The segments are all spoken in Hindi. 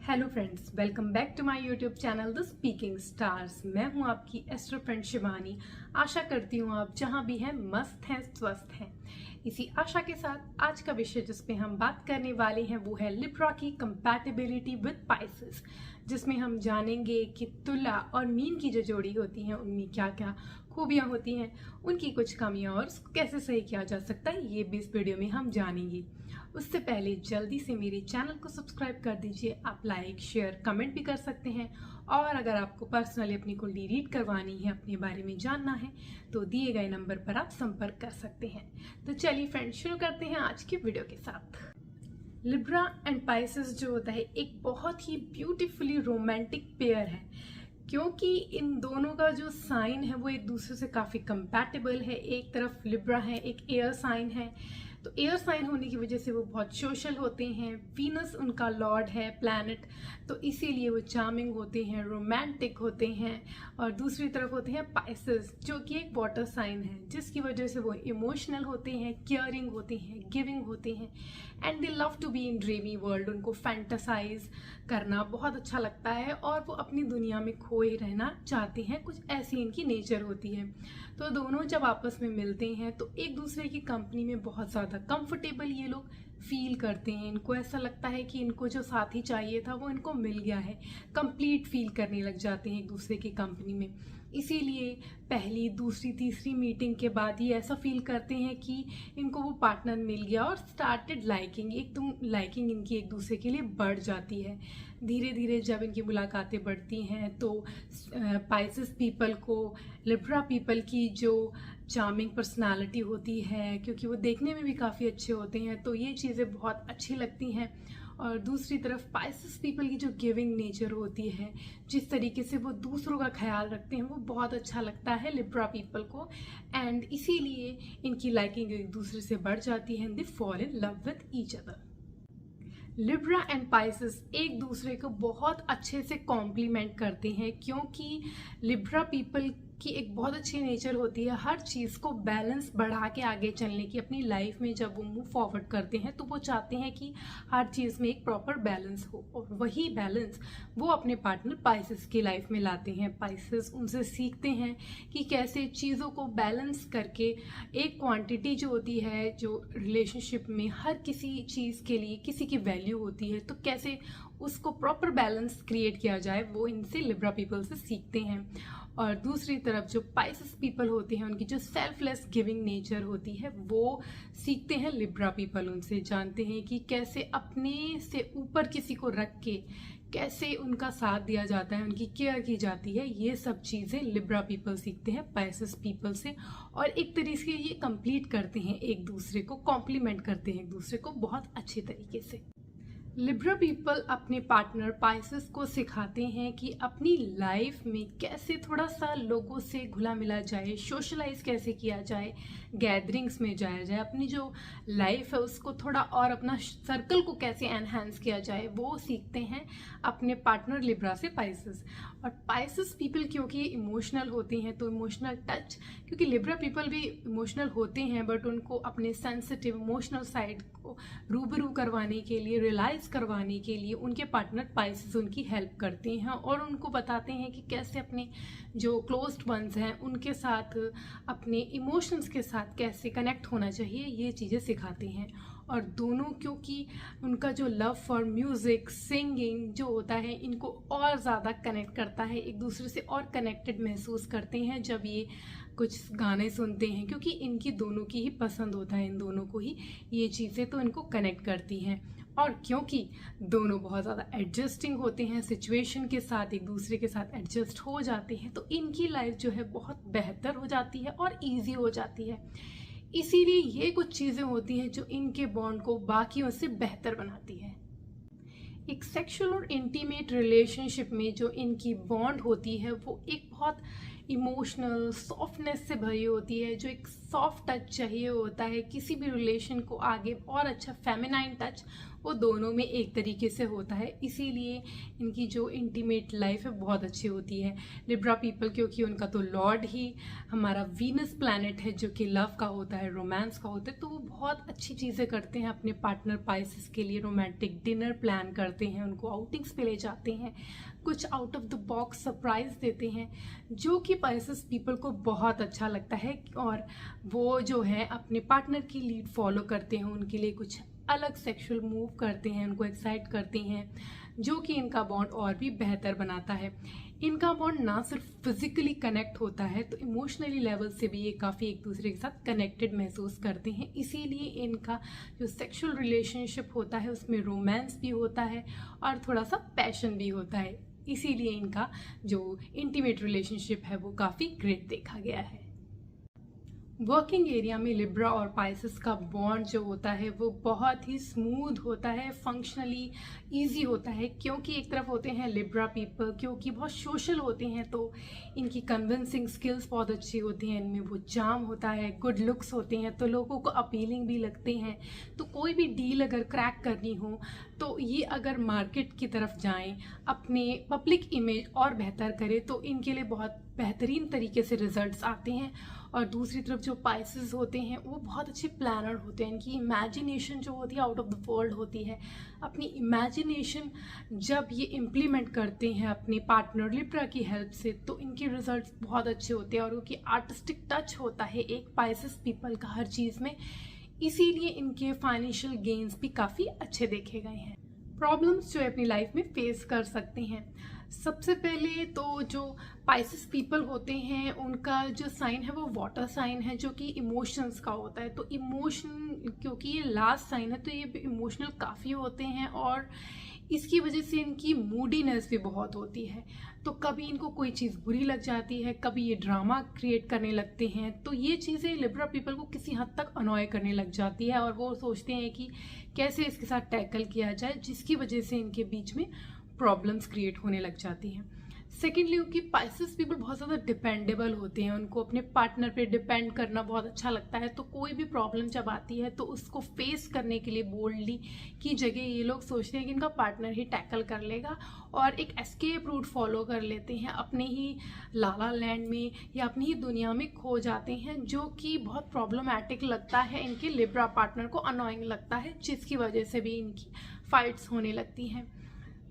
Hello friends, welcome back to my YouTube channel the speaking stars. मैं हूं आपकी एस्ट्रो फ्रेंड शिवानी। आशा करती हूं आप जहां भी हैं मस्त हैं, स्वस्थ हैं। इसी आशा के साथ आज का विषय जिस पे हम बात करने वाले हैं वो है लिब्रा की कंपैटिबिलिटी विद पाइसेस, जिसमें हम जानेंगे कि तुला और मीन की जो जोड़ी होती है उनमें क्या क्या खूबियां होती हैं, उनकी कुछ कमियां और उसको कैसे सही किया जा सकता है, ये भी इस वीडियो में हम जानेंगे। उससे पहले जल्दी से मेरे चैनल को सब्सक्राइब कर दीजिए। आप लाइक, शेयर, कमेंट भी कर सकते हैं और अगर आपको पर्सनली अपनी कुंडली रीड करवानी है, अपने बारे में जानना है, तो दिए गए नंबर पर आप संपर्क कर सकते हैं। तो चलिए फ्रेंड्स, शुरू करते हैं आज की वीडियो के साथ। लिब्रा एंड पाइसेस जो होता है एक बहुत ही ब्यूटीफुली रोमांटिक पेयर है, क्योंकि इन दोनों का जो साइन है वो एक दूसरे से काफ़ी कंपैटिबल है। एक तरफ लिब्रा है, एक एयर साइन है, तो एयर साइन होने की वजह से वो बहुत सोशल होते हैं। वीनस उनका लॉर्ड है, प्लैनेट, तो इसीलिए वो चार्मिंग होते हैं, रोमांटिक होते हैं। और दूसरी तरफ होते हैं पाइसेस, जो कि एक वाटर साइन है, जिसकी वजह से वो इमोशनल होते हैं, केयरिंग होते हैं, गिविंग होते हैं and they love to be in dreamy world. उनको फैंटासाइज करना बहुत अच्छा लगता है और वो अपनी दुनिया में खोए रहना चाहते हैं, कुछ ऐसी इनकी नेचर होती है। तो दोनों जब आपस में मिलते हैं तो एक दूसरे की कंपनी में बहुत ज़्यादा कंफर्टेबल ये लोग फील करते हैं। इनको ऐसा लगता है कि इनको जो साथी चाहिए था वो इनको मिल गया है, कंप्लीट फील करने लग जाते हैं एक दूसरे की कंपनी में। इसीलिए पहली, दूसरी, तीसरी मीटिंग के बाद ही ऐसा फील करते हैं कि इनको वो पार्टनर मिल गया और स्टार्टेड लाइकिंग, एकदम लाइकिंग इनकी एक दूसरे के लिए बढ़ जाती है। धीरे धीरे जब इनकी मुलाकातें बढ़ती हैं तो पाइसेस पीपल को लिब्रा पीपल की जो चार्मिंग पर्सनालिटी होती है, क्योंकि वो देखने में भी काफ़ी अच्छे होते हैं, तो ये चीज़ें बहुत अच्छी लगती हैं। और दूसरी तरफ पाइसेस पीपल की जो गिविंग नेचर होती है, जिस तरीके से वो दूसरों का ख्याल रखते हैं, वो बहुत अच्छा लगता है लिब्रा पीपल को। एंड इसीलिए इनकी लाइकिंग एक दूसरे से बढ़ जाती है, they fall in love with each other. Libra and Pisces एक दूसरे को बहुत अच्छे से कॉम्प्लीमेंट करते हैं, क्योंकि लिब्रा पीपल की एक बहुत अच्छी नेचर होती है हर चीज़ को बैलेंस बढ़ा के आगे चलने की। अपनी लाइफ में जब वो मूव फॉरवर्ड करते हैं तो वो चाहते हैं कि हर चीज़ में एक प्रॉपर बैलेंस हो, और वही बैलेंस वो अपने पार्टनर पाइसेस की लाइफ में लाते हैं। पाइसेस उनसे सीखते हैं कि कैसे चीज़ों को बैलेंस करके एक क्वांटिटी जो होती है, जो रिलेशनशिप में हर किसी चीज़ के लिए किसी की वैल्यू होती है, तो कैसे उसको प्रॉपर बैलेंस क्रिएट किया जाए, वो इनसे लिब्रा पीपल से सीखते हैं। और दूसरी तरफ जो पाइसेस पीपल होते हैं, उनकी जो सेल्फलेस गिविंग नेचर होती है, वो सीखते हैं लिब्रा पीपल उनसे। जानते हैं कि कैसे अपने से ऊपर किसी को रख के कैसे उनका साथ दिया जाता है, उनकी केयर की जाती है। ये सब चीज़ें लिब्रा पीपल सीखते हैं पाइसेस पीपल से, और एक तरीके से ये कंप्लीट करते हैं, एक दूसरे को कॉम्प्लीमेंट करते हैं एक दूसरे को बहुत अच्छे तरीके से। लिब्रा पीपल अपने पार्टनर पाइसेस को सिखाते हैं कि अपनी लाइफ में कैसे थोड़ा सा लोगों से घुला मिला जाए, सोशलाइज कैसे किया जाए, गैदरिंग्स में जाया जाए, अपनी जो लाइफ है उसको थोड़ा और अपना सर्कल को कैसे एनहांस किया जाए, वो सीखते हैं अपने पार्टनर लिब्रा से पाइसेस। और पाइसेस पीपल क्योंकि इमोशनल होते हैं, तो इमोशनल टच, क्योंकि लिब्रा पीपल भी इमोशनल होते हैं, बट उनको अपने सेंसिटिव इमोशनल साइड को रूबरू करवाने के लिए, रियलाइज करवाने के लिए उनके पार्टनर पाइसेस उनकी हेल्प करते हैं और उनको बताते हैं कि कैसे अपने जो क्लोज्ड वंस हैं उनके साथ, अपने इमोशंस के साथ कैसे कनेक्ट होना चाहिए, ये चीज़ें सिखाते हैं। और दोनों, क्योंकि उनका जो लव फॉर म्यूज़िक, सिंगिंग जो होता है, इनको और ज़्यादा कनेक्ट करता है, एक दूसरे से और कनेक्टेड महसूस करते हैं जब ये कुछ गाने सुनते हैं, क्योंकि इनकी दोनों की ही पसंद होता है, इन दोनों को ही ये चीज़ें तो इनको कनेक्ट करती हैं। और क्योंकि दोनों बहुत ज़्यादा एडजस्टिंग होते हैं, सिचुएशन के साथ एक दूसरे के साथ एडजस्ट हो जाते हैं, तो इनकी लाइफ जो है बहुत बेहतर हो जाती है और ईजी हो जाती है। इसीलिए ये कुछ चीज़ें होती हैं जो इनके बॉन्ड को बाकियों से बेहतर बनाती है। एक सेक्सुअल और इंटीमेट रिलेशनशिप में जो इनकी बॉन्ड होती है वो एक बहुत इमोशनल सॉफ्टनेस से भरी होती है, जो एक सॉफ्ट टच चाहिए होता है, किसी भी रिलेशन को आगे और अच्छा फेमिनाइन टच वो दोनों में एक तरीके से होता है, इसीलिए इनकी जो इंटीमेट लाइफ है बहुत अच्छी होती है। लिब्रा पीपल, क्योंकि उनका तो लॉर्ड ही हमारा वीनस प्लैनेट है जो कि लव का होता है, रोमांस का होता है, तो वो बहुत अच्छी चीज़ें करते हैं अपने पार्टनर पाइसेस के लिए। रोमांटिक डिनर प्लान करते हैं, उनको आउटिंग्स पे ले जाते हैं, कुछ out of the box surprise देते हैं, जो कि पाइसेस पीपल को बहुत अच्छा लगता है। और वो जो है अपने पार्टनर की लीड फॉलो करते हैं, उनके लिए कुछ अलग सेक्सुअल मूव करते हैं, उनको एक्साइट करते हैं, जो कि इनका बॉन्ड और भी बेहतर बनाता है। इनका बॉन्ड ना सिर्फ फिजिकली कनेक्ट होता है, तो इमोशनली लेवल से भी ये काफ़ी एक दूसरे के साथ कनेक्टेड महसूस करते हैं, इसीलिए इनका जो सेक्सुअल रिलेशनशिप होता है उसमें रोमांस भी होता है और थोड़ा सा पैशन भी होता है, इसीलिए इनका जो इंटीमेट रिलेशनशिप है वो काफ़ी ग्रेट देखा गया है। वर्किंग एरिया में लिब्रा और पाइसेस का बॉन्ड जो होता है वो बहुत ही स्मूथ होता है, फंक्शनली इजी होता है, क्योंकि एक तरफ होते हैं लिब्रा पीपल क्योंकि बहुत सोशल होते हैं, तो इनकी कन्विंसिंग स्किल्स बहुत अच्छी होती हैं, इनमें वो चार्म होता है, गुड लुक्स होते हैं, तो लोगों को अपीलिंग भी लगते हैं। तो कोई भी डील अगर क्रैक करनी हो तो ये अगर मार्केट की तरफ जाएं, अपने पब्लिक इमेज और बेहतर करें, तो इनके लिए बहुत बेहतरीन तरीके से रिजल्ट्स आते हैं। और दूसरी तरफ जो पाइसेस होते हैं वो बहुत अच्छे प्लानर होते हैं, इनकी इमेजिनेशन जो होती है आउट ऑफ द वर्ल्ड होती है। अपनी इमेजिनेशन जब ये इम्प्लीमेंट करते हैं अपने पार्टनर लिब्रा की हेल्प से, तो इनके रिजल्ट्स बहुत अच्छे होते हैं और उनकी आर्टिस्टिक टच होता है एक पाइसेस पीपल का हर चीज़ में, इसीलिए इनके फाइनेंशियल गेन्स भी काफ़ी अच्छे देखे गए हैं। प्रॉब्लम्स जो अपनी लाइफ में फेस कर सकते हैं, सबसे पहले तो जो पाइसेस पीपल होते हैं उनका जो साइन है वो वाटर साइन है, जो कि इमोशंस का होता है। तो इमोशन, क्योंकि ये लास्ट साइन है तो ये इमोशनल काफ़ी होते हैं और इसकी वजह से इनकी मूडीनेस भी बहुत होती है। तो कभी इनको कोई चीज़ बुरी लग जाती है, कभी ये ड्रामा क्रिएट करने लगते हैं, तो ये चीज़ें लिब्रा पीपल को किसी हद तक अनॉय करने लग जाती है और वो सोचते हैं कि कैसे इसके साथ टैकल किया जाए, जिसकी वजह से इनके बीच में प्रॉब्लम्स क्रिएट होने लग जाती हैं। सेकेंडली, कि पाइसेस पीपल बहुत ज़्यादा डिपेंडेबल होते हैं, उनको अपने पार्टनर पे डिपेंड करना बहुत अच्छा लगता है, तो कोई भी प्रॉब्लम जब आती है तो उसको फेस करने के लिए बोल्डली की जगह ये लोग सोचते हैं कि इनका पार्टनर ही टैकल कर लेगा और एक एस्केप रूट फॉलो कर लेते हैं, अपने ही लाला लैंड में या अपनी ही दुनिया में खो जाते हैं, जो कि बहुत प्रॉब्लमैटिक लगता है, इनके लिब्रा पार्टनर को अनोइंग लगता है, जिसकी वजह से भी इनकी फाइट्स होने लगती हैं।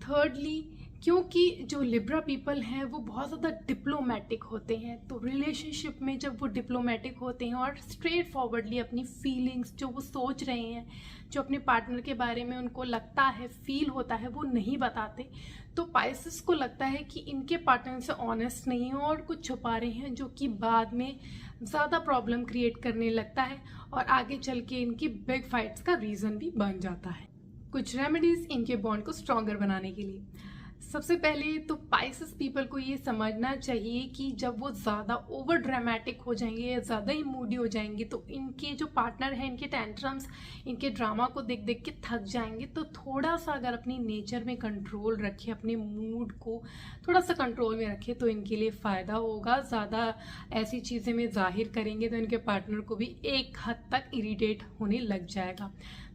थर्डली, क्योंकि जो लिब्रा पीपल हैं वो बहुत ज़्यादा डिप्लोमेटिक होते हैं, तो रिलेशनशिप में जब वो डिप्लोमेटिक होते हैं और स्ट्रेट फॉरवर्डली अपनी फीलिंग्स जो वो सोच रहे हैं, जो अपने पार्टनर के बारे में उनको लगता है, फील होता है, वो नहीं बताते, तो पाइसेस को लगता है कि इनके पार्टनर से ऑनेस्ट नहीं हो और कुछ छुपा रहे हैं, जो कि बाद में ज़्यादा प्रॉब्लम क्रिएट करने लगता है और आगे चल के इनकी बिग फाइट्स का रीज़न भी बन जाता है। कुछ रेमेडीज़ इनके बॉन्ड को स्ट्रॉन्गर बनाने के लिए, सबसे पहले तो पाइसेस पीपल को ये समझना चाहिए कि जब वो ज़्यादा ओवर ड्रामेटिक हो जाएंगे या ज़्यादा ही मूडी हो जाएंगे, तो इनके जो पार्टनर हैं इनके टेंट्रम्स, इनके ड्रामा को देख देख के थक जाएंगे। तो थोड़ा सा अगर अपनी नेचर में कंट्रोल रखें, अपने मूड को थोड़ा सा कंट्रोल में रखें, तो इनके लिए फ़ायदा होगा। ज़्यादा ऐसी चीज़ें में जाहिर करेंगे तो इनके पार्टनर को भी एक हद तक इरिटेट होने लग जाएगा।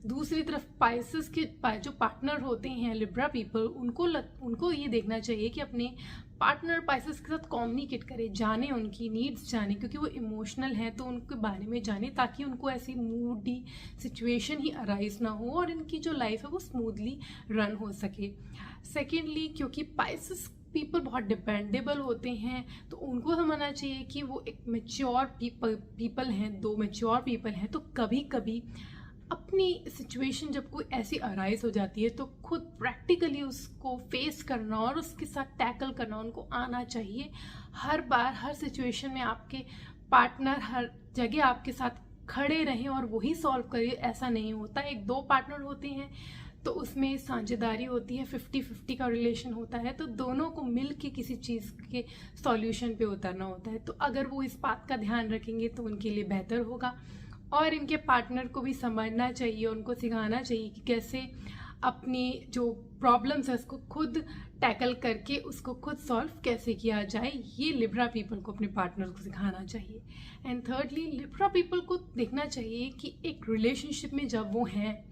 दूसरी तरफ पाइसेस के जो पार्टनर होते हैं लिब्रा पीपल, उनको ये देखना चाहिए कि अपने पार्टनर पाइसेस के साथ कम्युनिकेट करें, जाने उनकी नीड्स, जाने, क्योंकि वो इमोशनल हैं तो उनके बारे में जाने, ताकि उनको ऐसी मूडी सिचुएशन ही अराइज ना हो और इनकी जो लाइफ है वो स्मूथली रन हो सके। सेकेंडली, क्योंकि पाइसेस पीपल बहुत डिपेंडेबल होते हैं, तो उनको समझना चाहिए कि वो एक मैच्योर पीपल हैं, दो मैच्योर पीपल हैं, तो कभी कभी अपनी सिचुएशन जब कोई ऐसी अराइज हो जाती है तो खुद प्रैक्टिकली उसको फेस करना और उसके साथ टैकल करना उनको आना चाहिए। हर बार हर सिचुएशन में आपके पार्टनर हर जगह आपके साथ खड़े रहें और वही सॉल्व करें, ऐसा नहीं होता। एक दो पार्टनर होते हैं तो उसमें साझेदारी होती है, 50-50 का रिलेशन होता है, तो दोनों को मिल के किसी चीज़ के सॉल्यूशन पे उतरना होता है। तो अगर वो इस बात का ध्यान रखेंगे तो उनके लिए बेहतर होगा। और इनके पार्टनर को भी समझना चाहिए, उनको सिखाना चाहिए कि कैसे अपनी जो प्रॉब्लम्स है उसको खुद टैकल करके उसको खुद सॉल्व कैसे किया जाए, ये लिब्रा पीपल को अपने पार्टनर को सिखाना चाहिए। एंड थर्डली, लिब्रा पीपल को देखना चाहिए कि एक रिलेशनशिप में जब वो हैं,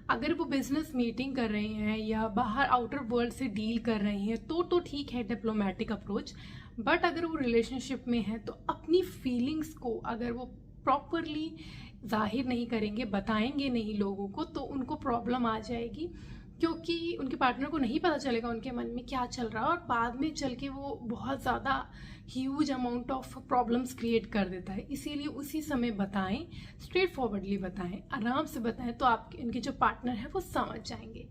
अगर वो बिजनेस मीटिंग कर रहे हैं या बाहर आउटर वर्ल्ड से डील कर रहे हैं तो ठीक है डिप्लोमेटिक अप्रोच, बट अगर वो रिलेशनशिप में है तो अपनी फीलिंग्स को अगर वो प्रॉपरली जाहिर नहीं करेंगे, बताएंगे नहीं लोगों को, तो उनको प्रॉब्लम आ जाएगी, क्योंकि उनके पार्टनर को नहीं पता चलेगा उनके मन में क्या चल रहा है, और बाद में चल के वो बहुत ज़्यादा huge amount of problems create कर देता है। इसीलिए उसी समय बताएं, स्ट्रेट फॉरवर्डली बताएं, आराम से बताएं, तो आपके उनके जो पार्टनर है वो समझ जाएंगे।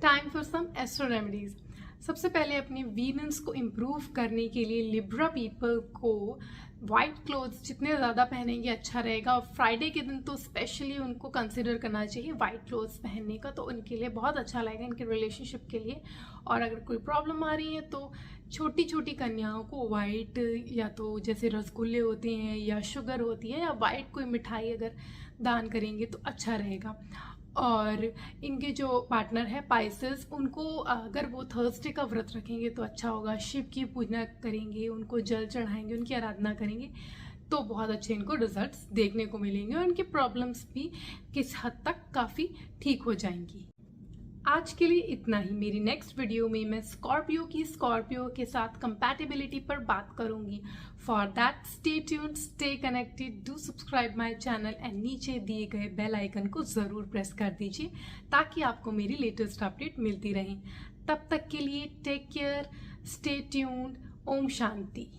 Time for some astro remedies. सबसे पहले अपनी वीनेस को इम्प्रूव करने के लिए लिब्रा पीपल को वाइट क्लोथ्स जितने ज़्यादा पहनेंगे अच्छा रहेगा, और फ्राइडे के दिन तो स्पेशली उनको कंसिडर करना चाहिए वाइट क्लोथ्स पहनने का, तो उनके लिए बहुत अच्छा लगेगा इनके रिलेशनशिप के लिए। और अगर कोई प्रॉब्लम आ रही है तो छोटी छोटी कन्याओं को वाइट, या तो जैसे रसगुल्ले होते हैं या शुगर होती है, या वाइट कोई मिठाई अगर दान करेंगे तो अच्छा रहेगा। और इनके जो पार्टनर है पाइसेस, उनको अगर वो थर्सडे का व्रत रखेंगे तो अच्छा होगा, शिव की पूजा करेंगे, उनको जल चढ़ाएंगे, उनकी आराधना करेंगे, तो बहुत अच्छे इनको रिजल्ट्स देखने को मिलेंगे और उनकी प्रॉब्लम्स भी किस हद तक काफ़ी ठीक हो जाएंगी। आज के लिए इतना ही। मेरी नेक्स्ट वीडियो में मैं स्कॉर्पियो के साथ कंपैटिबिलिटी पर बात करूंगी। For that stay tuned, stay connected, do subscribe my channel and नीचे दिए गए बेल आइकन को ज़रूर प्रेस कर दीजिए ताकि आपको मेरी लेटेस्ट अपडेट मिलती रहे। तब तक के लिए take care, stay tuned, Om Shanti.